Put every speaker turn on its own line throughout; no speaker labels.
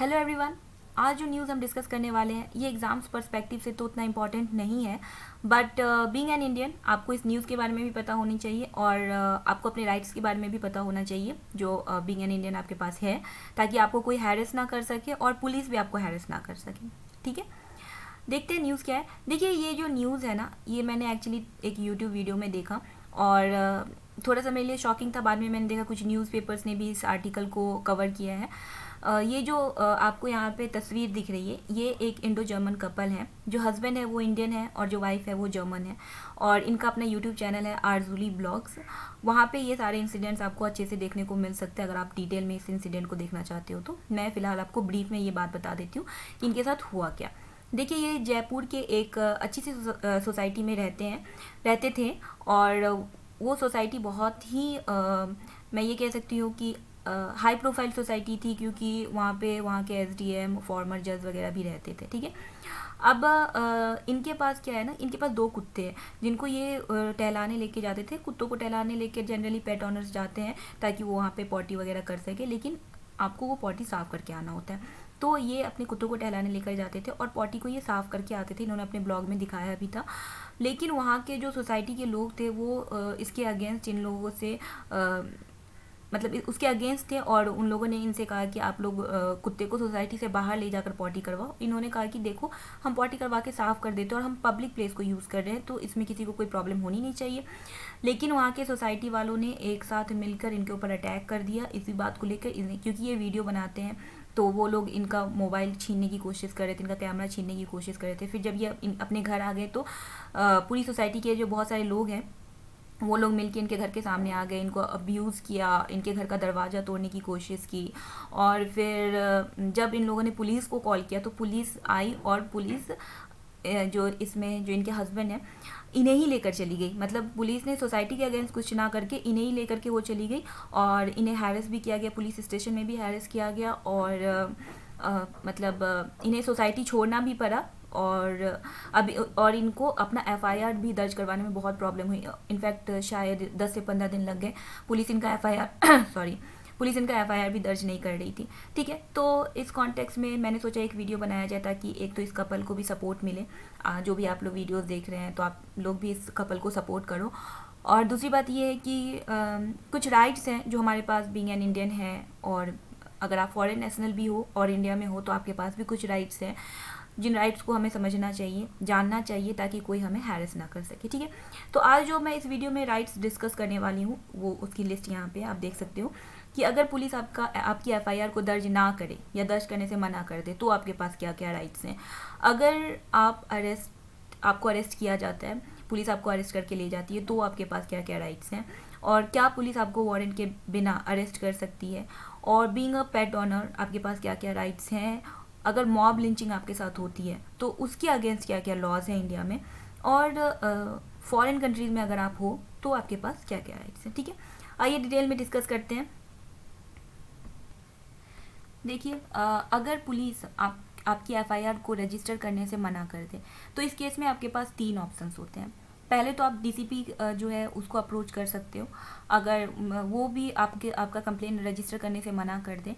Hello everyone. आज जो news हम डिस्कस करने वाले हैं ये एग्ज़ाम्स पर्सपेक्टिव से तो उतना इम्पॉर्टेंट नहीं है, बट बीइंग एन इंडियन आपको इस न्यूज़ के बारे में भी पता होनी चाहिए और आपको अपने राइट्स के बारे में भी पता होना चाहिए जो बीइंग एन इंडियन आपके पास है, ताकि आपको कोई हैरेस ना कर सके और पुलिस भी आपको हैरेस ना कर सके। ठीक है, देखते हैं न्यूज़ क्या है। देखिए, ये जो न्यूज़ है ना, ये मैंने एक्चुअली एक यूट्यूब वीडियो में देखा और थोड़ा सा मेरे लिए शॉकिंग था। बाद में मैंने देखा कुछ न्यूज़पेपर्स ने भी इस आर्टिकल को कवर किया है। ये जो आपको यहाँ पे तस्वीर दिख रही है, ये एक इंडो जर्मन कपल है। जो हस्बैंड है वो इंडियन है और जो वाइफ है वो जर्मन है, और इनका अपना यूट्यूब चैनल है आरजुली ब्लॉग्स। वहाँ पे ये सारे इंसिडेंट्स आपको अच्छे से देखने को मिल सकते हैं अगर आप डिटेल में इस इंसिडेंट को देखना चाहते हो तो। मैं फ़िलहाल आपको ब्रीफ में ये बात बता देती हूँ कि इनके साथ हुआ क्या। देखिए, ये जयपुर के एक अच्छी सी सोसाइटी में रहते थे, और वो सोसाइटी बहुत ही मैं ये कह सकती हूँ कि हाई प्रोफाइल सोसाइटी थी, क्योंकि वहाँ के एसडीएम, फॉर्मर जज वगैरह भी रहते थे। ठीक है, अब इनके पास क्या है ना, इनके पास 2 कुत्ते हैं जिनको ये टहलाने लेके जाते थे। कुत्तों को टहलाने लेके जनरली पेट ऑनर्स जाते हैं ताकि वो वहाँ पे पॉटी वगैरह कर सके, लेकिन आपको वो पॉटी साफ़ करके आना होता है। तो ये अपने कुत्तों को टहलाने लेकर जाते थे और पॉटी को ये साफ़ करके आते थे। इन्होंने अपने ब्लॉग में दिखाया भी था। लेकिन वहाँ के जो सोसाइटी के लोग थे वो इसके अगेंस्ट इन लोगों से मतलब उसके अगेंस्ट थे, और उन लोगों ने इनसे कहा कि आप लोग कुत्ते को सोसाइटी से बाहर ले जाकर पॉटी करवाओ। इन्होंने कहा कि देखो, हम पॉटी करवा के साफ़ कर देते हैं और हम पब्लिक प्लेस को यूज़ कर रहे हैं, तो इसमें किसी को कोई प्रॉब्लम होनी नहीं चाहिए। लेकिन वहाँ के सोसाइटी वालों ने एक साथ मिलकर इनके ऊपर अटैक कर दिया इसी बात को लेकर। क्योंकि ये वीडियो बनाते हैं तो वो लोग इनका मोबाइल छीनने की कोशिश कर रहे थे, इनका कैमरा छीनने की कोशिश कर रहे थे। फिर जब ये अपने घर आ गए तो पूरी सोसाइटी के जो बहुत सारे लोग हैं वो लोग मिलके इनके घर के सामने आ गए, इनको अब्यूज़ किया, इनके घर का दरवाज़ा तोड़ने की कोशिश की। और फिर जब इन लोगों ने पुलिस को कॉल किया तो पुलिस आई, और पुलिस जो इसमें जो इनके हस्बैंड हैं इन्हें ही लेकर चली गई। मतलब पुलिस ने सोसाइटी के अगेंस्ट कुछ ना करके इन्हें ही लेकर के वो चली गई, और इन्हें हैरेस भी किया गया, पुलिस स्टेशन में भी हैरेस किया गया, और इन्हें सोसाइटी छोड़ना भी पड़ा। और अभी और इनको अपना एफआईआर भी दर्ज करवाने में बहुत प्रॉब्लम हुई। इनफैक्ट शायद 10 से 15 दिन लग गए। पुलिस इनका एफआईआर पुलिस इनका एफआईआर भी दर्ज नहीं कर रही थी। ठीक है, तो इस कॉन्टेक्स्ट में मैंने सोचा एक वीडियो बनाया जाए ताकि एक तो इस कपल को भी सपोर्ट मिले। जो भी आप लोग वीडियोस देख रहे हैं तो आप लोग भी इस कपल को सपोर्ट करो। और दूसरी बात ये है कि कुछ राइट्स हैं जो हमारे पास बीइंग एन इंडियन है, और अगर आप फॉरेन नेशनल भी हो और इंडिया में हो तो आपके पास भी कुछ राइट्स हैं, जिन राइट्स को हमें समझना चाहिए, जानना चाहिए, ताकि कोई हमें हैरेस ना कर सके। ठीक है, तो आज जो मैं इस वीडियो में राइट्स डिस्कस करने वाली हूँ वो उसकी लिस्ट यहाँ पे आप देख सकते हो कि अगर पुलिस आपकी एफआईआर को दर्ज ना करे या दर्ज करने से मना कर दे तो आपके पास क्या क्या राइट्स हैं। अगर आपको अरेस्ट किया जाता है, पुलिस आपको अरेस्ट करके ले जाती है, तो आपके पास क्या क्या राइट्स हैं, और क्या पुलिस आपको वारंट के बिना अरेस्ट कर सकती है, और बीइंग अ पेट ऑनर आपके पास क्या क्या राइट्स हैं। अगर मॉब लिंचिंग आपके साथ होती है तो उसके अगेंस्ट क्या क्या लॉज हैं इंडिया में, और फॉरेन कंट्रीज़ में अगर आप हो तो आपके पास क्या क्या राइट्स हैं। ठीक है, आइए डिटेल में डिस्कस करते हैं। देखिए, अगर पुलिस आपकी एफआईआर को रजिस्टर करने से मना कर दे तो इस केस में आपके पास 3 ऑप्शंस होते हैं। पहले तो आप डीसीपी जो है उसको अप्रोच कर सकते हो। अगर वो भी आपका कंप्लेन रजिस्टर करने से मना कर दे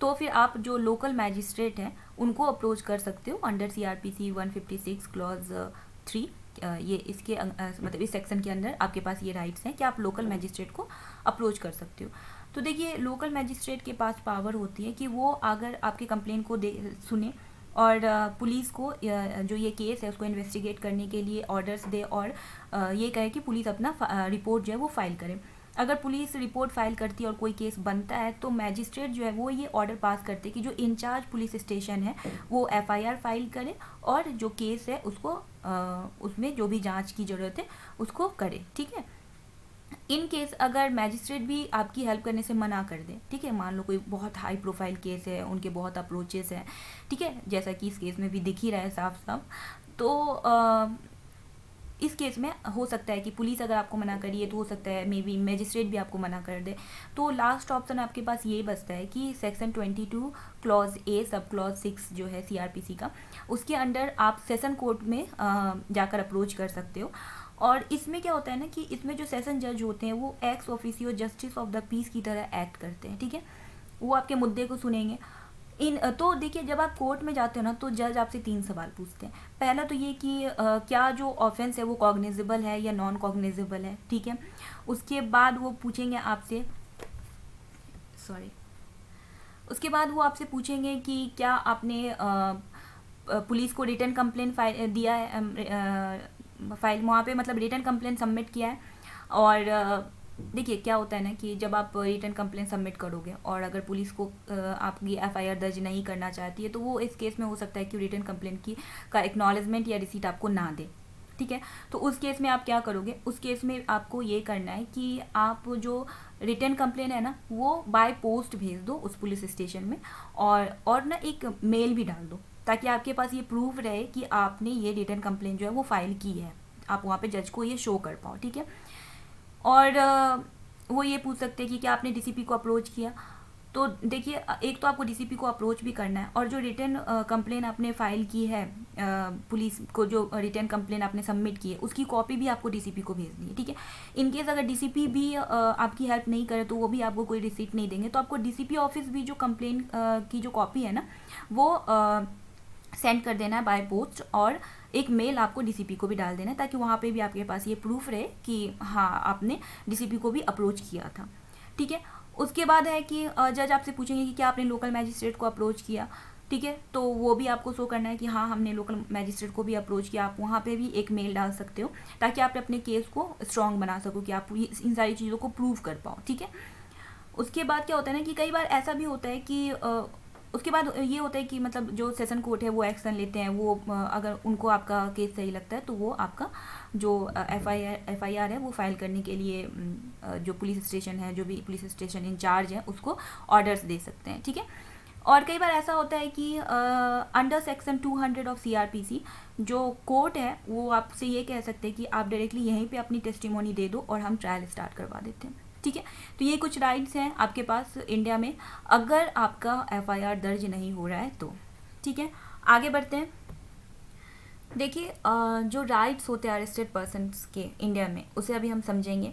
तो फिर आप जो लोकल मैजिस्ट्रेट हैं उनको अप्रोच कर सकते हो अंडर सीआरपीसी 156 क्लॉज 3। ये इसके मतलब इस सेक्शन के अंदर आपके पास ये राइट्स हैं कि आप लोकल मैजिस्ट्रेट को अप्रोच कर सकते हो। तो देखिए, लोकल मैजिस्ट्रेट के पास पावर होती है कि वो अगर आपके कंप्लेन को सुने और पुलिस को जो ये केस है उसको इन्वेस्टिगेट करने के लिए ऑर्डर्स दे, और ये कहे कि पुलिस अपना रिपोर्ट जो है वो फाइल करे। अगर पुलिस रिपोर्ट फाइल करती है और कोई केस बनता है तो मैजिस्ट्रेट जो है वो ये ऑर्डर पास करते हैं कि जो इंचार्ज पुलिस स्टेशन है वो एफआईआर फाइल करे, और जो केस है उसको उसमें जो भी जांच की ज़रूरत है उसको करे। ठीक है, इन केस अगर मैजिस्ट्रेट भी आपकी हेल्प करने से मना कर दे, ठीक है, मान लो कोई बहुत हाई प्रोफाइल केस है, उनके बहुत अप्रोचेस हैं, ठीक है, जैसा कि इस केस में भी दिख ही रहा है साफ साफ, तो इस केस में हो सकता है कि पुलिस अगर आपको मना करिए तो हो सकता है मे बी मैजिस्ट्रेट भी आपको मना कर दे। तो लास्ट ऑप्शन आपके पास ये बचता है कि section 22 clause A sub clause 6 जो है सीआरपीसी का, उसके अंडर आप सेशन कोर्ट में जाकर अप्रोच कर सकते हो। और इसमें क्या होता है ना कि इसमें जो सेशन जज होते हैं वो ex officio justice of the peace की तरह एक्ट करते हैं। ठीक है, वो आपके मुद्दे को सुनेंगे, तो देखिए, जब आप कोर्ट में जाते हो ना, तो जज आपसे 3 सवाल पूछते हैं। पहला तो ये कि क्या जो ऑफेंस है वो कॉग्निजेबल है या नॉन कॉग्निजेबल है, ठीक है। उसके बाद वो पूछेंगे आपसे, सॉरी, उसके बाद वो आपसे पूछेंगे कि क्या आपने पुलिस को रिटर्न कंप्लेन दिया है, फाइल वहाँ पे मतलब रिटर्न कंप्लेन सबमिट किया है। और देखिए क्या होता है ना कि जब आप रिटर्न कंप्लेन सबमिट करोगे और अगर पुलिस को आपकी एफआईआर दर्ज नहीं करना चाहती है, तो वो इस केस में हो सकता है कि रिटर्न कंप्लेन की का एक्नॉलेजमेंट या रिसीट आपको ना दे, ठीक है। तो उस केस में आप क्या करोगे, उस केस में आपको ये करना है कि आप जो रिटर्न कंप्लेन है ना, वो बाय पोस्ट भेज दो उस पुलिस स्टेशन में, और ना एक मेल भी डाल दो, ताकि आपके पास ये प्रूफ रहे कि आपने ये रिटर्न कंप्लेन जो है वो फाइल की है, आप वहाँ पे जज को ये शो कर पाओ, ठीक है। और वो ये पूछ सकते हैं कि क्या आपने डीसीपी को अप्रोच किया। तो देखिए, एक तो आपको डीसीपी को अप्रोच भी करना है, और जो रिटर्न कंप्लेन आपने फाइल की है पुलिस को, जो रिटर्न कंप्लेन आपने सबमिट की है, उसकी कॉपी भी आपको डीसीपी को भेजनी है, ठीक है। इन केस अगर डीसीपी भी आपकी हेल्प नहीं करे तो वो भी आपको कोई रिसीट नहीं देंगे, तो आपको डीसीपी ऑफिस भी जो कंप्लेन की जो कॉपी है ना, वो सेंड कर देना है बाय पोस्ट, और एक मेल आपको डीसीपी को भी डाल देना है, ताकि वहाँ पे भी आपके पास ये प्रूफ रहे कि हाँ, आपने डीसीपी को भी अप्रोच किया था, ठीक है। उसके बाद है कि जज आपसे पूछेंगे कि क्या आपने लोकल मैजिस्ट्रेट को अप्रोच किया, ठीक है। तो वो भी आपको शो करना है कि हाँ, हमने लोकल मैजिस्ट्रेट को भी अप्रोच किया। आप वहाँ पे भी एक मेल डाल सकते हो, ताकि आप अपने केस को स्ट्रॉन्ग बना सको, कि आप इन सारी चीज़ों को प्रूव कर पाओ, ठीक है। उसके बाद क्या होता है ना कि कई बार ऐसा भी होता है कि उसके बाद ये होता है कि मतलब जो सेशन कोर्ट है वो एक्शन लेते हैं, वो अगर उनको आपका केस सही लगता है तो वो आपका जो एफआईआर है वो फाइल करने के लिए जो पुलिस स्टेशन है, जो भी पुलिस स्टेशन इंचार्ज है, उसको ऑर्डर्स दे सकते हैं, ठीक है। और कई बार ऐसा होता है कि अंडर सेक्शन 200 ऑफ सीआरपीसी जो कोर्ट है वो आपसे ये कह सकते हैं कि आप डायरेक्टली यहीं पे अपनी टेस्टिमोनी दे दो और हम ट्रायल स्टार्ट करवा देते हैं, ठीक है। तो ये कुछ राइट्स हैं आपके पास इंडिया में, अगर आपका एफआईआर दर्ज नहीं हो रहा है तो, ठीक है। आगे बढ़ते हैं। देखिए, जो राइट्स होते हैं अरेस्टेड पर्सन्स के इंडिया में, उसे अभी हम समझेंगे।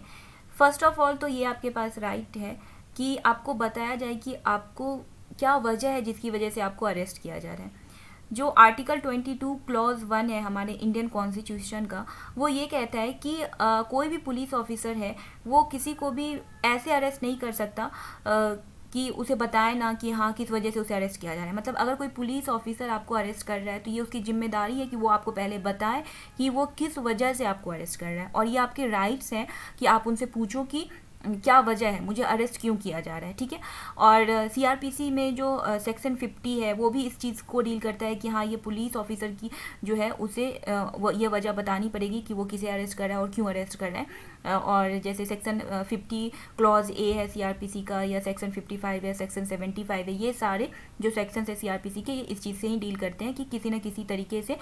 फर्स्ट ऑफ ऑल तो ये आपके पास राइट है कि आपको बताया जाए कि आपको क्या वजह है जिसकी वजह से आपको अरेस्ट किया जा रहा है। जो आर्टिकल 22 क्लॉज 1 है हमारे इंडियन कॉन्स्टिट्यूशन का, वो ये कहता है कि कोई भी पुलिस ऑफिसर है वो किसी को भी ऐसे अरेस्ट नहीं कर सकता कि उसे बताए ना कि हाँ, किस वजह से उसे अरेस्ट किया जा रहा है। मतलब अगर कोई पुलिस ऑफिसर आपको अरेस्ट कर रहा है तो ये उसकी जिम्मेदारी है कि वो आपको पहले बताए कि वो किस वजह से आपको अरेस्ट कर रहा है, और ये आपके राइट्स हैं कि आप उनसे पूछो कि क्या वजह है, मुझे अरेस्ट क्यों किया जा रहा है, ठीक है। और सीआरपीसी में जो सेक्शन 50 है वो भी इस चीज़ को डील करता है कि हाँ, ये पुलिस ऑफिसर की जो है उसे ये वजह बतानी पड़ेगी कि वो किसे अरेस्ट कर रहा है और क्यों अरेस्ट कर रहा है। और जैसे सेक्शन 50 क्लॉज ए है सीआरपीसी का, या सेक्शन 55 है, सेक्शन 75 है, ये सारे जो सेक्शन है सीआरपीसी के, ये इस चीज़ से ही डील करते हैं कि किसी न किसी तरीके से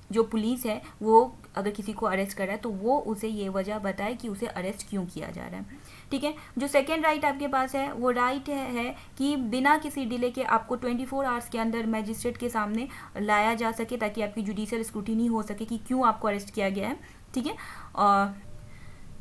जो पुलिस है वो अगर किसी को अरेस्ट कर रहा है तो वो उसे ये वजह बताए कि उसे अरेस्ट क्यों किया जा रहा है, ठीक है। जो सेकेंड राइट आपके पास है वो राइट है कि बिना किसी डिले के आपको 24 आवर्स के अंदर मैजिस्ट्रेट के सामने लाया जा सके, ताकि आपकी जुडिशियल स्क्रूटिनी हो सके कि क्यों आपको अरेस्ट किया गया है, ठीक है। और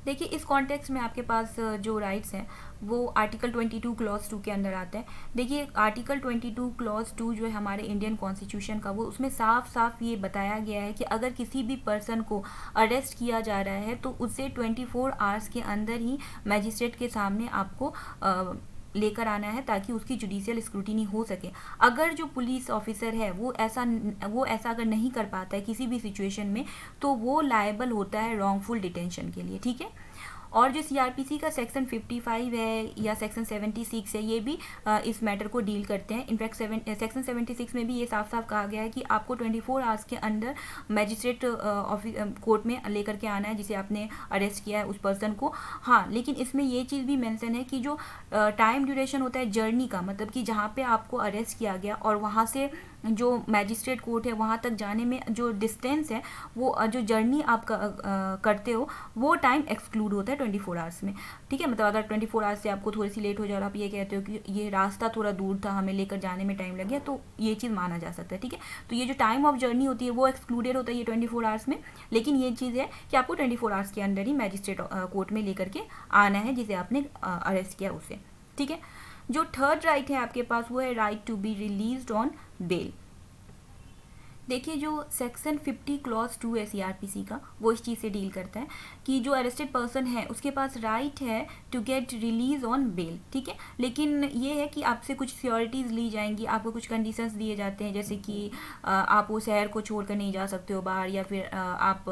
देखिए, इस कॉन्टेक्स्ट में आपके पास जो राइट्स हैं वो आर्टिकल 22 क्लॉज 2 के अंदर आते हैं। देखिए, आर्टिकल 22 क्लॉज 2 जो है हमारे इंडियन कॉन्स्टिट्यूशन का, वो उसमें साफ साफ ये बताया गया है कि अगर किसी भी पर्सन को अरेस्ट किया जा रहा है तो उसे 24 आवर्स के अंदर ही मैजिस्ट्रेट के सामने आपको लेकर आना है, ताकि उसकी जुडिशियल स्क्रूटिनी हो सके। अगर जो पुलिस ऑफिसर है वो ऐसा अगर नहीं कर पाता है किसी भी सिचुएशन में, तो वो लायबल होता है रॉन्गफुल डिटेंशन के लिए, ठीक है। और जो सीआरपीसी का सेक्शन 55 है या सेक्शन 76 है, ये भी इस मैटर को डील करते हैं। इनफैक्ट सेक्शन 76 में भी ये साफ साफ कहा गया है कि आपको 24 आवर्स के अंदर मैजिस्ट्रेट ऑफिस कोर्ट में लेकर के आना है जिसे आपने अरेस्ट किया है उस पर्सन को। हाँ, लेकिन इसमें ये चीज़ भी मेंशन है कि जो टाइम ड्यूरेशन होता है जर्नी का, मतलब कि जहाँ पे आपको अरेस्ट किया गया और वहाँ से जो मैजिस्ट्रेट कोर्ट है वहाँ तक जाने में जो डिस्टेंस है, वो जो जर्नी आप करते हो, वो टाइम एक्सक्लूड होता है 24 आवर्स में, ठीक है। मतलब अगर 24 आवर्स से आपको थोड़ी सी लेट हो जाए और आप ये कहते हो कि ये रास्ता थोड़ा दूर था, हमें लेकर जाने में टाइम लग गया, तो ये चीज़ माना जा सकता है, ठीक है। तो ये जो टाइम ऑफ जर्नी होती है वो एक्सक्लूडेड होता है ये 24 आवर्स में, लेकिन ये चीज़ है कि आपको 24 आवर्स के अंदर ही मैजिस्ट्रेट कोर्ट में लेकर के आना है जिसे आपने अरेस्ट किया उसे, ठीक है। जो थर्ड राइट है आपके पास वो है right to be released on bail. देखिए जो सेक्शन 50 क्लॉज 2 है सीआरपीसी का, वो इस चीज़ से डील करता है कि जो अरेस्टेड पर्सन है उसके पास राइट है to get release on bail, ठीक है। लेकिन ये है कि आपसे कुछ सिक्योरिटीज़ ली जाएंगी, आपको कुछ कंडीशंस दिए जाते हैं, जैसे कि आप वो शहर को छोड़कर नहीं जा सकते हो बाहर, या फिर आप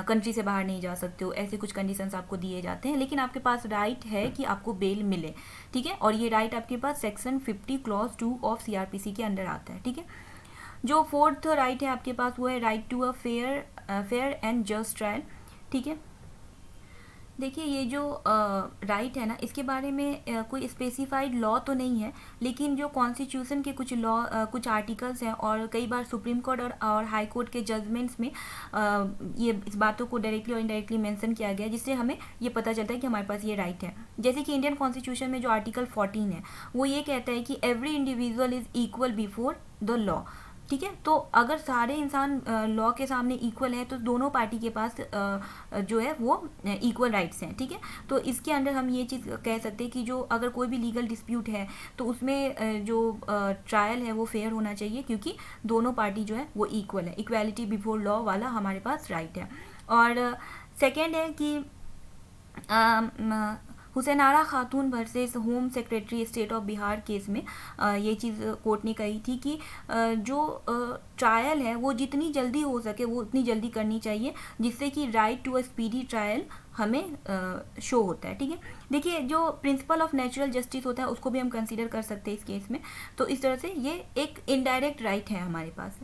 कंट्री से बाहर नहीं जा सकते हो, ऐसे कुछ कंडीशंस आपको दिए जाते हैं। लेकिन आपके पास राइट है कि आपको बेल मिले, ठीक है। और ये राइट आपके पास सेक्शन 50 क्लॉज 2 ऑफ सीआरपीसी के अंडर आता है, ठीक है। जो फोर्थ राइट है आपके पास वो है right to a fair and just trial, ठीक है। देखिए ये जो राइट है ना, इसके बारे में कोई स्पेसिफाइड लॉ तो नहीं है, लेकिन जो कॉन्स्टिट्यूशन के कुछ लॉ कुछ आर्टिकल्स हैं और कई बार सुप्रीम कोर्ट और हाई कोर्ट के जजमेंट्स में ये इस बातों को डायरेक्टली और इनडायरेक्टली मेंशन किया गया है, जिससे हमें ये पता चलता है कि हमारे पास ये राइट है। जैसे कि इंडियन कॉन्स्टिट्यूशन में जो आर्टिकल 14 है वो ये कहता है कि every individual is equal before the law, ठीक है। तो अगर सारे इंसान लॉ के सामने इक्वल है तो दोनों पार्टी के पास जो है वो इक्वल राइट्स हैं, ठीक है। तो इसके अंडर हम ये चीज़ कह सकते हैं कि जो अगर कोई भी लीगल डिस्प्यूट है तो उसमें जो ट्रायल है वो फेयर होना चाहिए, क्योंकि दोनों पार्टी जो है वो इक्वल है, इक्वालिटी बिफोर लॉ वाला हमारे पास राइट है। और सेकेंड है कि हुसैनारा खातून versus home secretary state of Bihar case में ये चीज़ कोर्ट ने कही थी कि जो ट्रायल है वो जितनी जल्दी हो सके वो उतनी जल्दी करनी चाहिए, जिससे कि right to a speedy trial हमें शो होता है, ठीक है। देखिए जो प्रिंसिपल ऑफ नेचुरल जस्टिस होता है उसको भी हम कंसीडर कर सकते हैं इस केस में, तो इस तरह से ये एक इनडायरेक्ट राइट है हमारे पास।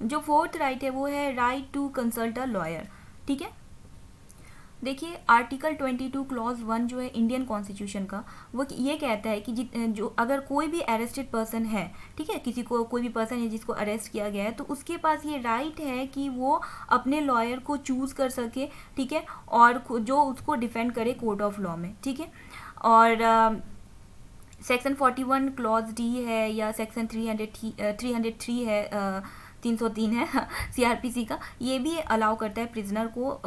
जो फोर्थ राइट है वो है right to consult a lawyer, ठीक है। देखिए आर्टिकल 22 क्लॉज 1 जो है इंडियन कॉन्स्टिट्यूशन का, वो ये कहता है कि जो अगर कोई भी अरेस्टेड पर्सन है, ठीक है, किसी को कोई भी पर्सन है जिसको अरेस्ट किया गया है, तो उसके पास ये राइट है कि वो अपने लॉयर को चूज कर सके, ठीक है, और जो उसको डिफेंड करे कोर्ट ऑफ लॉ में, ठीक है। और सेक्शन 41 क्लॉज डी है या सेक्शन 303 है 303 है सीआरपीसी का, ये भी अलाउ करता है प्रिजनर को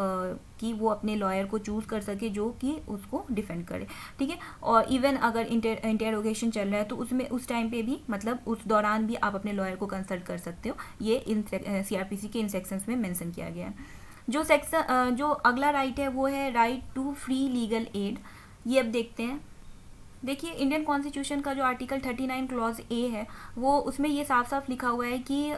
कि वो अपने लॉयर को चूज़ कर सके जो कि उसको डिफेंड करे, ठीक है। और इवन अगर इंटेरोगेशन चल रहा है तो उसमें उस टाइम पे भी, मतलब उस दौरान भी आप अपने लॉयर को कंसल्ट कर सकते हो, ये इन सीआरपीसी के इन सेक्शंस में मेंशन किया गया है। जो अगला राइट है वो है right to free legal aid. ये अब देखते हैं। देखिए इंडियन कॉन्स्टिट्यूशन का जो आर्टिकल 39 क्लॉज ए है वो उसमें ये साफ साफ लिखा हुआ है कि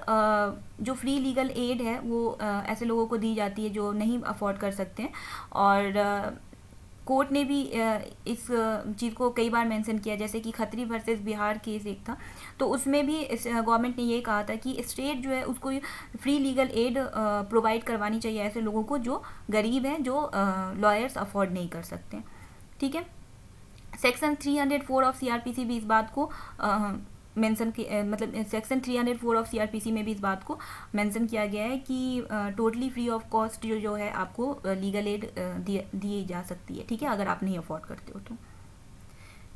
जो फ्री लीगल एड है वो ऐसे लोगों को दी जाती है जो नहीं अफोर्ड कर सकते हैं। और कोर्ट ने भी इस चीज़ को कई बार मेंशन किया, जैसे कि खत्री वर्सेस बिहार केस एक था, तो उसमें भी गवर्नमेंट ने ये कहा था कि स्टेट जो है उसको फ्री लीगल एड प्रोवाइड करवानी चाहिए ऐसे लोगों को जो गरीब हैं, जो लॉयर्स अफोर्ड नहीं कर सकते, ठीक है। सेक्शन 304 ऑफ सीआरपीसी भी इस बात को मेंशन मतलब सेक्शन 304 ऑफ सीआरपीसी में भी इस बात को मेंशन किया गया है कि टोटली फ्री ऑफ कॉस्ट जो है आपको लीगल एड दी जा सकती है, ठीक है, अगर आप नहीं अफोर्ड करते हो तो।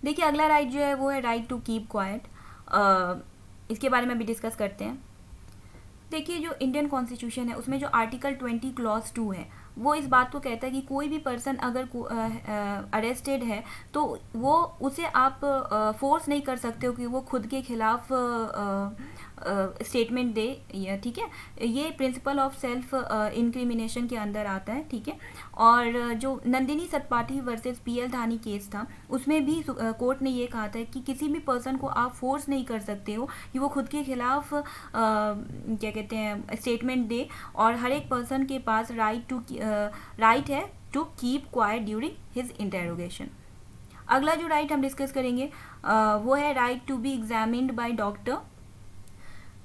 देखिए अगला राइट जो है वो है राइट टू कीप क्वाइट। इसके बारे में भी डिस्कस करते हैं। देखिए जो इंडियन कॉन्स्टिट्यूशन है उसमें जो आर्टिकल 20 क्लॉज 2 है वो इस बात को कहता है कि कोई भी पर्सन अगर अरेस्टेड है तो वो उसे आप फोर्स नहीं कर सकते हो कि वो खुद के खिलाफ स्टेटमेंट दे, ठीक है। ये प्रिंसिपल ऑफ सेल्फ इंक्रिमिनेशन के अंदर आता है, ठीक है। और जो नंदिनी सतपाठी वर्सेस पीएल धानी केस था उसमें भी कोर्ट ने ये कहा था कि किसी भी पर्सन को आप फोर्स नहीं कर सकते हो कि वो खुद के खिलाफ क्या कहते हैं स्टेटमेंट दे, और हर एक पर्सन के पास राइट है to keep quiet during his interrogation. अगला जो राइट हम डिस्कस करेंगे वो है right to be examined by doctor.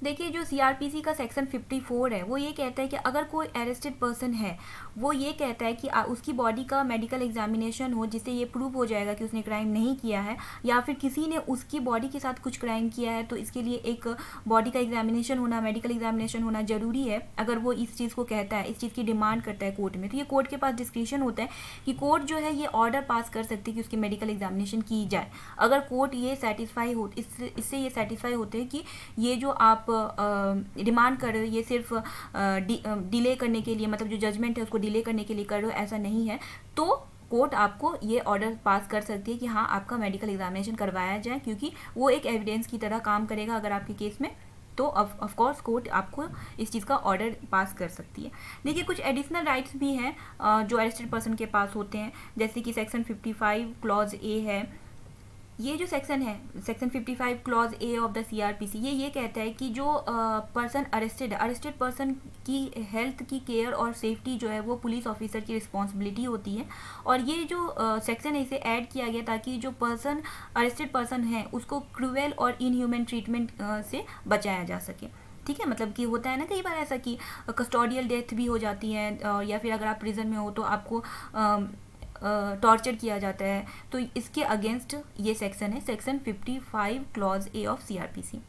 देखिए जो सीआरपीसी का सेक्शन 54 है वो ये कहता है कि अगर कोई अरेस्टेड पर्सन है वो ये कहता है कि उसकी बॉडी का मेडिकल एग्जामिनेशन हो जिससे ये प्रूव हो जाएगा कि उसने क्राइम नहीं किया है, या फिर किसी ने उसकी बॉडी के साथ कुछ क्राइम किया है, तो इसके लिए एक बॉडी का एग्जामिनेशन होना, मेडिकल एग्जामिनेशन होना ज़रूरी है। अगर वो इस चीज़ को कहता है, इस चीज़ की डिमांड करता है कोर्ट में, तो ये कोर्ट के पास डिस्क्रिप्शन होता है कि कोर्ट जो है ये ऑर्डर पास कर सकती है कि उसकी मेडिकल एग्जामिनेशन की जाए। अगर कोर्ट ये सेटिस्फाई हो इससे ये सेटिस्फाई होते हैं कि ये जो आप डिमांड कर रहे हो ये सिर्फ डिले करने के लिए, मतलब जो जजमेंट है उसको डिले करने के लिए कर रहे हो, ऐसा नहीं है, तो कोर्ट आपको ये ऑर्डर पास कर सकती है कि हाँ आपका मेडिकल एग्जामिनेशन करवाया जाए, क्योंकि वो एक एविडेंस की तरह काम करेगा अगर आपके केस में, तो ऑफ कोर्स कोर्ट आपको इस चीज़ का ऑर्डर पास कर सकती है। देखिए कुछ एडिशनल राइट्स भी हैं जो अरेस्टेड पर्सन के पास होते हैं, जैसे कि सेक्शन 55 क्लॉज ए है। ये जो सेक्शन है, section 55 clause A of the CrPC, ये कहता है कि जो पर्सन अरेस्टेड पर्सन की हेल्थ की केयर और सेफ्टी जो है वो पुलिस ऑफिसर की रिस्पॉन्सिबिलिटी होती है। और ये जो सेक्शन है इसे ऐड किया गया ताकि जो पर्सन अरेस्टेड पर्सन है उसको क्रूएल और इनह्यूमन ट्रीटमेंट से बचाया जा सके। ठीक है, मतलब कि होता है ना कई बार ऐसा कि कस्टोडियल डेथ भी हो जाती है, या फिर अगर आप प्रिजन में हो तो आपको टॉर्चर किया जाता है, तो इसके अगेंस्ट ये सेक्शन है, section 55 clause A of CrPC.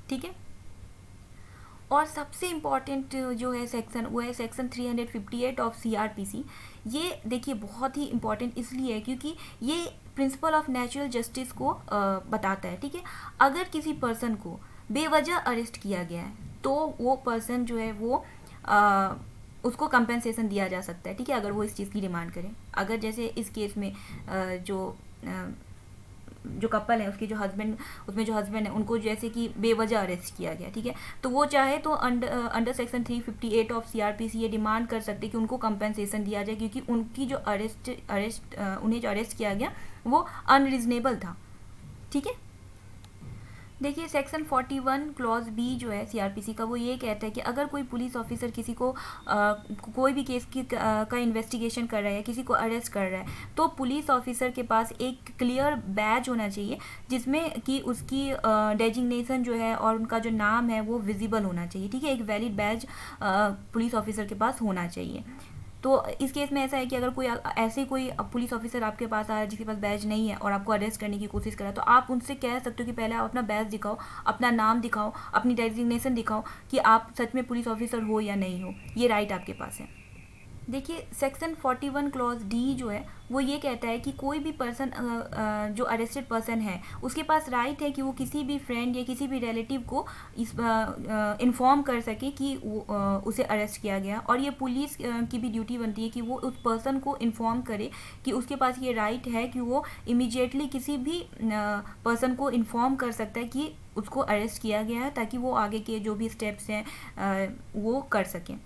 ठीक है, और सबसे इम्पॉर्टेंट जो है सेक्शन वो है सेक्शन 358 ऑफ सीआरपीसी। ये देखिए बहुत ही इम्पॉर्टेंट इसलिए है क्योंकि ये प्रिंसिपल ऑफ नेचुरल जस्टिस को बताता है। ठीक है, अगर किसी पर्सन को बेवजह अरेस्ट किया गया है तो वो पर्सन जो है वो उसको कंपेंसेशन दिया जा सकता है। ठीक है, अगर वो इस चीज़ की डिमांड करें। अगर जैसे इस केस में जो कपल है उसके जो हस्बैंड, उसमें जो हस्बैंड है उनको जैसे कि बेवजह अरेस्ट किया गया, ठीक है, तो वो चाहे तो अंडर सेक्शन 358 ऑफ सीआरपीसी ये डिमांड कर सकते कि उनको कंपेंसेशन दिया जाए, क्योंकि उनकी जो उन्हें जो अरेस्ट किया गया वो अनरीजनेबल था। ठीक है, देखिए सेक्शन 41 क्लॉज बी जो है सीआरपीसी का वो ये कहता है कि अगर कोई पुलिस ऑफिसर किसी को कोई भी केस का इन्वेस्टिगेशन कर रहा है, किसी को अरेस्ट कर रहा है, तो पुलिस ऑफिसर के पास एक क्लियर बैज होना चाहिए जिसमें कि उसकी डेजिग्नेशन जो है और उनका जो नाम है वो विजिबल होना चाहिए। ठीक है, एक वैलिड बैज पुलिस ऑफिसर के पास होना चाहिए। तो इस केस में ऐसा है कि अगर कोई पुलिस ऑफिसर आपके पास आया जिसके पास बैज नहीं है और आपको अरेस्ट करने की कोशिश करा, तो आप उनसे कह सकते हो कि पहले आप अपना बैज दिखाओ, अपना नाम दिखाओ, अपनी डेजिग्नेशन दिखाओ कि आप सच में पुलिस ऑफिसर हो या नहीं हो। ये राइट आपके पास है। देखिए सेक्शन 41 क्लॉज डी जो है वो ये कहता है कि कोई भी पर्सन जो अरेस्टेड पर्सन है उसके पास राइट है कि वो किसी भी फ्रेंड या किसी भी रिलेटिव को इस इन्फॉर्म कर सके कि उसे अरेस्ट किया गया, और ये पुलिस की भी ड्यूटी बनती है कि वो उस पर्सन को इन्फॉर्म करे कि उसके पास ये राइट है कि वो इमीडिएटली किसी भी पर्सन को इन्फॉर्म कर सकता है कि उसको अरेस्ट किया गया है, ताकि वो आगे के जो भी स्टेप्स हैं वो कर सकें।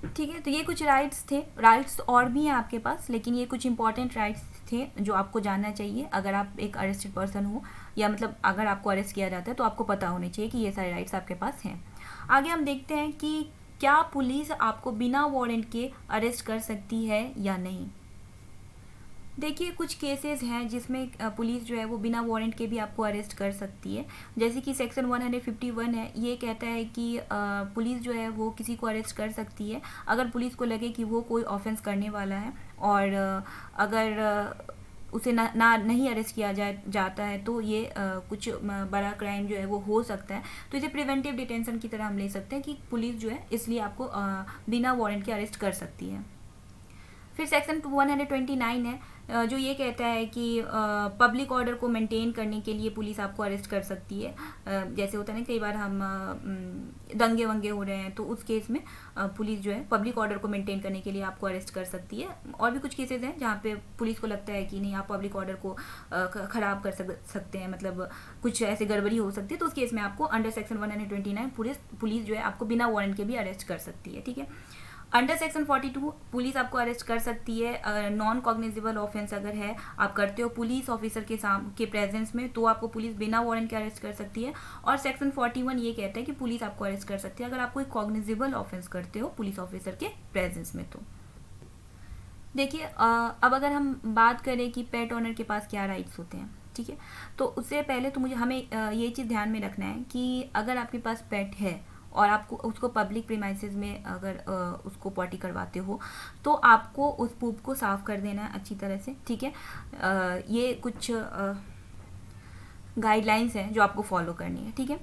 ठीक है, तो ये कुछ राइट्स थे। राइट्स और भी हैं आपके पास, लेकिन ये कुछ इंपॉर्टेंट राइट्स थे जो आपको जानना चाहिए अगर आप एक अरेस्टेड पर्सन हो, या मतलब अगर आपको अरेस्ट किया जाता है तो आपको पता होने चाहिए कि ये सारे राइट्स आपके पास हैं। आगे हम देखते हैं कि क्या पुलिस आपको बिना वारंट के अरेस्ट कर सकती है या नहीं। देखिए कुछ केसेस हैं जिसमें पुलिस जो है वो बिना वारंट के भी आपको अरेस्ट कर सकती है, जैसे कि सेक्शन 151 है, ये कहता है कि पुलिस जो है वो किसी को अरेस्ट कर सकती है अगर पुलिस को लगे कि वो कोई ऑफेंस करने वाला है, और अगर उसे नहीं अरेस्ट किया जाता है तो ये कुछ बड़ा क्राइम जो है वो हो सकता है, तो इसे प्रिवेंटिव डिटेंशन की तरह हम ले सकते हैं कि पुलिस जो है इसलिए आपको बिना वारंट के अरेस्ट कर सकती है। फिर सेक्शन 129 है जो ये कहता है कि पब्लिक ऑर्डर को मेंटेन करने के लिए पुलिस आपको अरेस्ट कर सकती है। जैसे होता है ना कई बार हम दंगे वंगे हो रहे हैं तो उस केस में पुलिस जो है पब्लिक ऑर्डर को मेंटेन करने के लिए आपको अरेस्ट कर सकती है। और भी कुछ केसेस हैं जहाँ पे पुलिस को लगता है कि नहीं आप पब्लिक ऑर्डर को ख़राब कर सकते हैं, मतलब कुछ ऐसे गड़बड़ी हो सकती है, तो उस केस में आपको अंडर सेक्शन 129 पुलिस जो है आपको बिना वारंट के भी अरेस्ट कर सकती है। ठीक है, अंडर सेक्शन 42 पुलिस आपको अरेस्ट कर सकती है नॉन कॉग्निजेबल ऑफेंस अगर है, आप करते हो पुलिस ऑफिसर के प्रेजेंस में, तो आपको पुलिस बिना वारंट के अरेस्ट कर सकती है। और सेक्शन 41 ये कहता है कि पुलिस आपको अरेस्ट कर सकती है अगर आप कोई कॉग्निजेबल ऑफेंस करते हो पुलिस ऑफिसर के प्रेजेंस में। तो देखिए अब अगर हम बात करें कि पेट ऑनर के पास क्या राइट्स होते हैं, ठीक है, तो उससे पहले तो हमें ये चीज़ ध्यान में रखना है कि अगर आपके पास पेट है और आपको उसको पब्लिक प्रीमाइसेस में अगर उसको पॉटी करवाते हो तो आपको उस पूप को साफ़ कर देना है अच्छी तरह से। ठीक है, ये कुछ गाइडलाइंस हैं जो आपको फॉलो करनी है। ठीक है,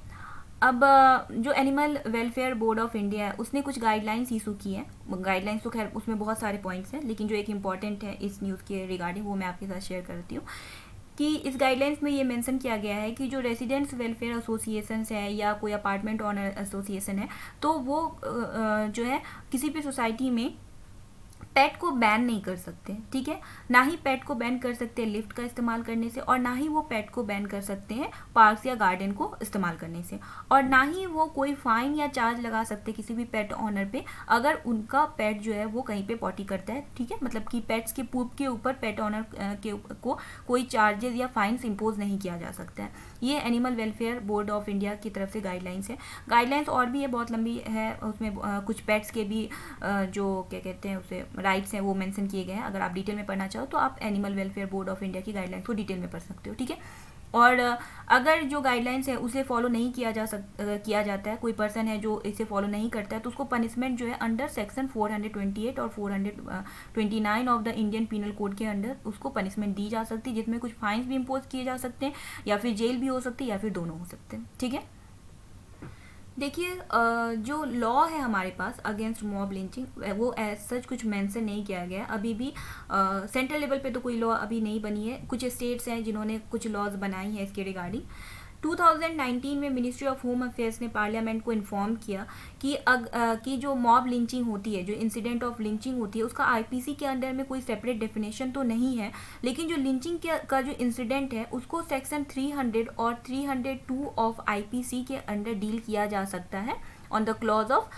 अब जो animal welfare board of India है उसने कुछ गाइडलाइंस इशू की है। गाइडलाइंस तो खैर उसमें बहुत सारे पॉइंट्स हैं, लेकिन जो एक इम्पॉर्टेंट है इस न्यूज़ के रिगार्डिंग वो मैं आपके साथ शेयर करती हूँ कि इस गाइडलाइंस में ये मेंशन किया गया है कि जो रेजिडेंट्स वेलफेयर एसोसिएशंस है या कोई अपार्टमेंट ओनर एसोसिएशन है, तो वो जो है किसी भी सोसाइटी में पेट को बैन नहीं कर सकते, ठीक है। ना ही पेट को बैन कर सकते हैं लिफ्ट का इस्तेमाल करने से, और ना ही वो पेट को बैन कर सकते हैं पार्क्स या गार्डन को इस्तेमाल करने से, और ना ही वो कोई फाइन या चार्ज लगा सकते किसी भी पेट ऑनर पे अगर उनका पेट जो है वो कहीं पे पॉटी करता है, ठीक है। मतलब कि पेट्स के पूप के ऊपर पेट ऑनर को कोई चार्जेस या फाइन्स इम्पोज नहीं किया जा सकता है। ये animal welfare board of India की तरफ से गाइडलाइंस है। गाइडलाइंस और भी है, बहुत लंबी है, उसमें कुछ पेट्स के भी जो क्या कहते हैं उसे राइट्स हैं वो मेंशन किए गए हैं। अगर आप डिटेल में पढ़ना चाहो तो आप animal welfare board of India की गाइडलाइंस को डिटेल में पढ़ सकते हो, ठीक है। और अगर जो गाइडलाइंस है उसे फॉलो नहीं किया जाता है, कोई पर्सन है जो इसे फॉलो नहीं करता है, तो उसको पनिशमेंट जो है अंडर सेक्शन 428 और 429 of the Indian Penal Code के अंडर उसको पनिशमेंट दी जा सकती है, जिसमें कुछ फाइन्स भी इम्पोज किए जा सकते हैं, या फिर जेल भी हो सकती है, या फिर दोनों हो सकते हैं, ठीक है। देखिए, जो लॉ है हमारे पास अगेंस्ट मॉब लिंचिंग वो एज सच कुछ मेंशन नहीं किया गया है अभी भी। सेंट्रल लेवल पे तो कोई लॉ अभी नहीं बनी है, कुछ स्टेट्स हैं जिन्होंने कुछ लॉज बनाई हैं इसके रिगार्डिंग। 2019 में मिनिस्ट्री ऑफ होम अफेयर्स ने पार्लियामेंट को इन्फॉर्म किया कि जो मॉब लिंचिंग होती है, जो इंसिडेंट ऑफ लिंचिंग होती है, उसका आईपीसी के अंडर में कोई सेपरेट डेफिनेशन तो नहीं है, लेकिन जो लिंचिंग का जो इंसिडेंट है उसको सेक्शन 300 और 302 ऑफ आईपीसी के अंडर डील किया जा सकता है on the clause of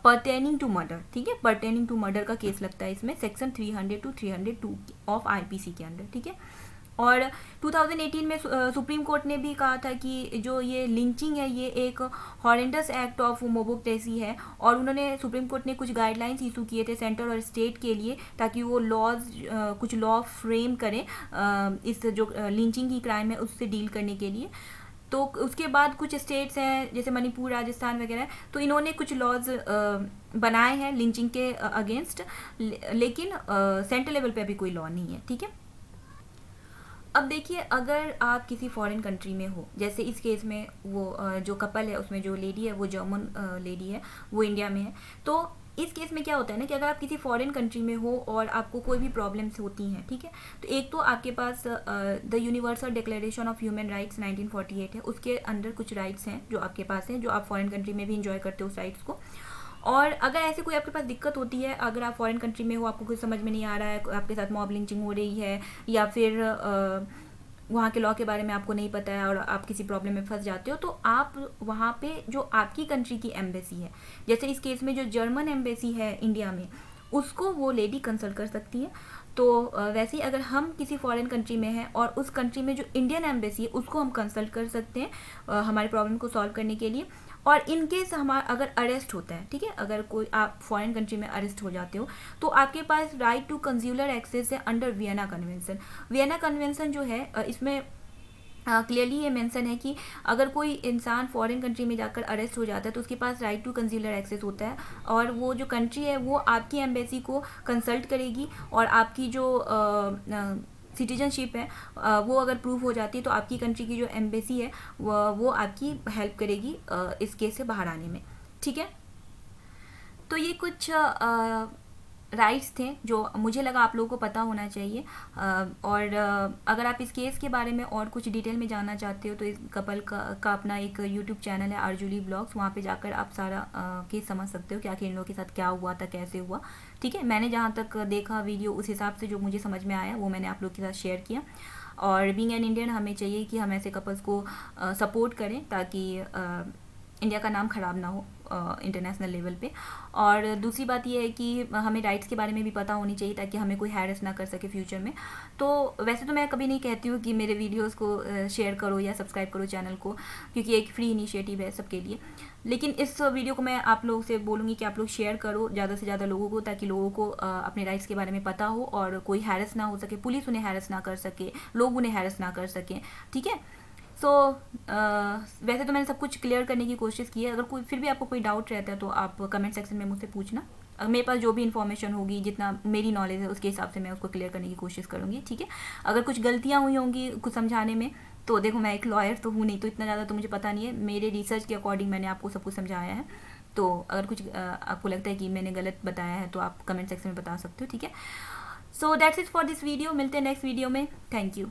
pertaining to murder, ठीक है। पर्टेनिंग टू मर्डर का केस लगता है इसमें सेक्शन 300 to 302 ऑफ आईपीसी के अंडर, ठीक है। और 2018 में सुप्रीम कोर्ट ने भी कहा था कि जो ये लिंचिंग है ये एक हॉरेंडस एक्ट ऑफ मोबोक्रेसी है, और उन्होंने सुप्रीम कोर्ट ने कुछ गाइडलाइंस इशू किए थे सेंटर और स्टेट के लिए, ताकि वो लॉज कुछ लॉ फ्रेम करें इस जो लिंचिंग की क्राइम है उससे डील करने के लिए। तो उसके बाद कुछ स्टेट्स हैं जैसे मणिपुर, राजस्थान वगैरह, तो इन्होंने कुछ लॉज बनाए हैं लिंचिंग के अगेंस्ट, लेकिन सेंट्रल लेवल पे अभी कोई लॉ नहीं है, ठीक है। अब देखिए, अगर आप किसी फॉरेन कंट्री में हो, जैसे इस केस में वो जो कपल है उसमें जो लेडी है वो जर्मन लेडी है, वो इंडिया में है, तो इस केस में क्या होता है ना कि अगर आप किसी फॉरेन कंट्री में हो और आपको कोई भी प्रॉब्लम्स होती हैं, ठीक है, तो एक तो आपके पास the Universal Declaration of Human Rights 1948 है, उसके अंदर कुछ राइट्स हैं जो आपके पास हैं, जो आप फॉरेन कंट्री में भी इंजॉय करते हो उस राइट्स को। और अगर ऐसे कोई आपके पास दिक्कत होती है, अगर आप फॉरेन कंट्री में हो, आपको कुछ समझ में नहीं आ रहा है, आपके साथ मॉब लिंचिंग हो रही है, या फिर वहाँ के लॉ के बारे में आपको नहीं पता है और आप किसी प्रॉब्लम में फंस जाते हो, तो आप वहाँ पे जो आपकी कंट्री की एम्बेसी है, जैसे इस केस में जो जर्मन एम्बेसी है इंडिया में, उसको वो लेडी कंसल्ट कर सकती है। तो वैसे ही अगर हम किसी फॉरेन कंट्री में हैं और उस कंट्री में जो इंडियन एम्बेसी है उसको हम कंसल्ट कर सकते हैं हमारे प्रॉब्लम को सॉल्व करने के लिए। और इन केस हमारा अगर अरेस्ट होता है, ठीक है, अगर कोई आप फॉरेन कंट्री में अरेस्ट हो जाते हो, तो आपके पास राइट टू कंज्यूलर एक्सेस है under Vienna convention. Vienna convention जो है इसमें क्लियरली ये मेंशन है कि अगर कोई इंसान फॉरेन कंट्री में जाकर अरेस्ट हो जाता है तो उसके पास राइट टू कंज्यूलर एक्सेस होता है, और वो जो कंट्री है वो आपकी एम्बेसी को कंसल्ट करेगी, और आपकी जो सिटीजनशिप है वो अगर प्रूव हो जाती है तो आपकी कंट्री की जो एम्बेसी है वो आपकी हेल्प करेगी इस केस से बाहर आने में, ठीक है। तो ये कुछ राइट्स थे जो मुझे लगा आप लोगों को पता होना चाहिए। और अगर आप इस केस के बारे में और कुछ डिटेल में जानना चाहते हो तो इस कपल का अपना एक यूट्यूब चैनल है आरजूली ब्लॉग्स, वहाँ पे जाकर आप सारा केस समझ सकते हो कि आखिर इन लोगों के साथ क्या हुआ था, कैसे हुआ, ठीक है। मैंने जहाँ तक देखा वीडियो उस हिसाब से जो मुझे समझ में आया वो मैंने आप लोग के साथ शेयर किया। और बीइंग एन इंडियन हमें चाहिए कि हम ऐसे कपल्स को सपोर्ट करें ताकि इंडिया का नाम ख़राब ना हो इंटरनेशनल लेवल पे। और दूसरी बात ये है कि हमें राइट्स के बारे में भी पता होनी चाहिए ताकि हमें कोई हैरेस ना कर सके फ्यूचर में। तो वैसे तो मैं कभी नहीं कहती हूँ कि मेरे वीडियोस को शेयर करो या सब्सक्राइब करो चैनल को, क्योंकि एक फ्री इनिशिएटिव है सबके लिए, लेकिन इस वीडियो को मैं आप लोगों से बोलूँगी कि आप लोग शेयर करो ज़्यादा से ज़्यादा लोगों को, ताकि लोगों को अपने राइट्स के बारे में पता हो और कोई हैरेस ना हो सके, पुलिस उन्हें हैरेस ना कर सके, लोग उन्हें हैरेस ना कर सकें, ठीक है। सो वैसे तो मैंने सब कुछ क्लियर करने की कोशिश की है। अगर कोई फिर भी आपको कोई डाउट रहता है तो आप कमेंट सेक्शन में मुझसे पूछना, मेरे पास जो भी इन्फॉर्मेशन होगी, जितना मेरी नॉलेज है उसके हिसाब से मैं उसको क्लियर करने की कोशिश करूँगी, ठीक है। अगर कुछ गलतियाँ हुई होंगी कुछ समझाने में तो देखो, मैं एक लॉयर तो हूँ नहीं, तो इतना ज़्यादा तो मुझे पता नहीं है, मेरे रिसर्च के अकॉर्डिंग मैंने आपको सब कुछ समझाया है। तो अगर कुछ आपको लगता है कि मैंने गलत बताया है तो आप कमेंट सेक्शन में बता सकते हो, ठीक है। So that's it for this video, मिलते हैं नेक्स्ट वीडियो में, थैंक यू।